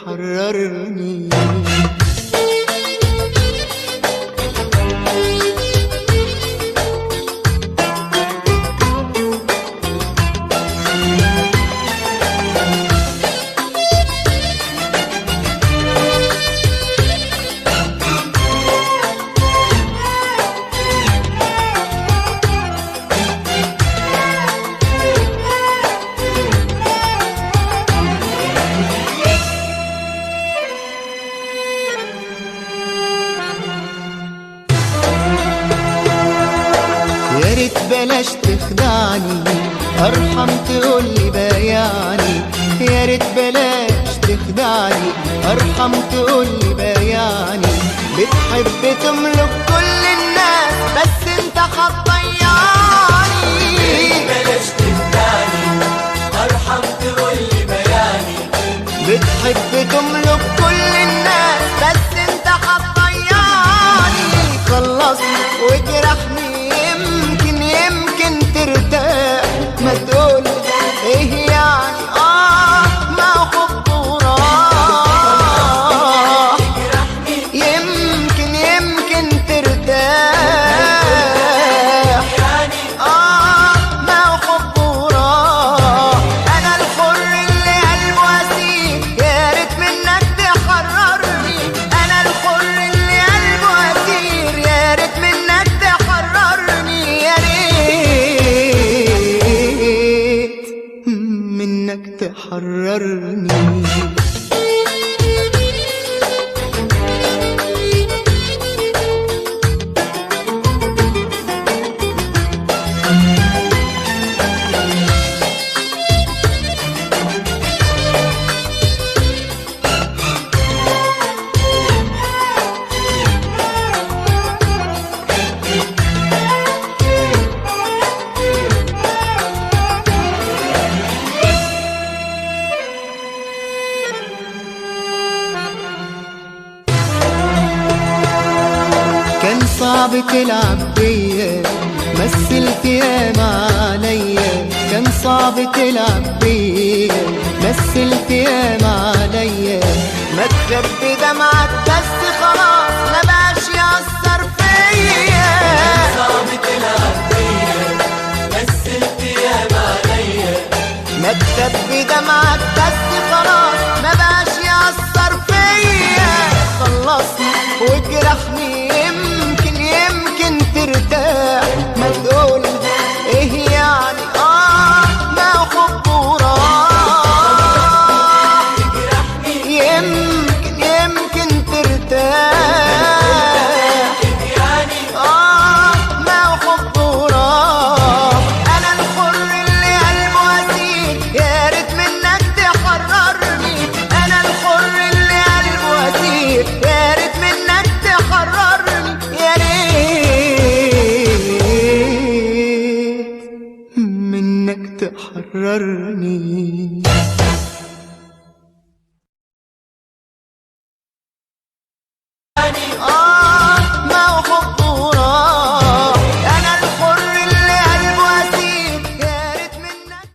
تحررني. يا ريت بلاش تخدعني، ارحم تقولي بياني. يا ريت بلاش تخدعني، ارحم تقولي بياني. بتحب تملك كل الناس بس انت هتضيعني. بلاش تخدعني، ارحم تقولي بياني. بتحب تملك كل الناس بس انت هتضيعني. خلصني وجرحني يمكن ترتاح. ما تقول ايه يعني ما حب وراح. يمكن ترتاح. ما حب وراح. انا الحر اللي قلبه اسير، يا ريت منك تحررني. انا الحر اللي قلبه اسير، يا ريت منك تحررني. يا ريت منك تحررني. كان صعب تلعب بيا، مثلت ياما عليا. كان صعب تلعب بيا، مثلت ياما عليا. ما تخبي دمعك بس خلاص، ما بقاش يأثر فيا. صعب تلعب بيا، مثلت ياما عليا. ما تخبي دمعك بس خلاص، ما بقاش يأثر فيا. خلصني وجرحني يمكن ترتاح. ما تقول ايه يعني ما حب وراح. يمكن ترتاح. ما حب وراح. انا الحر اللي قلبه اسير، يا ريت منك تحررني. انا الحر اللي قلبه اسير، يا ريت منك تحررني. يا ريت منك تحررني.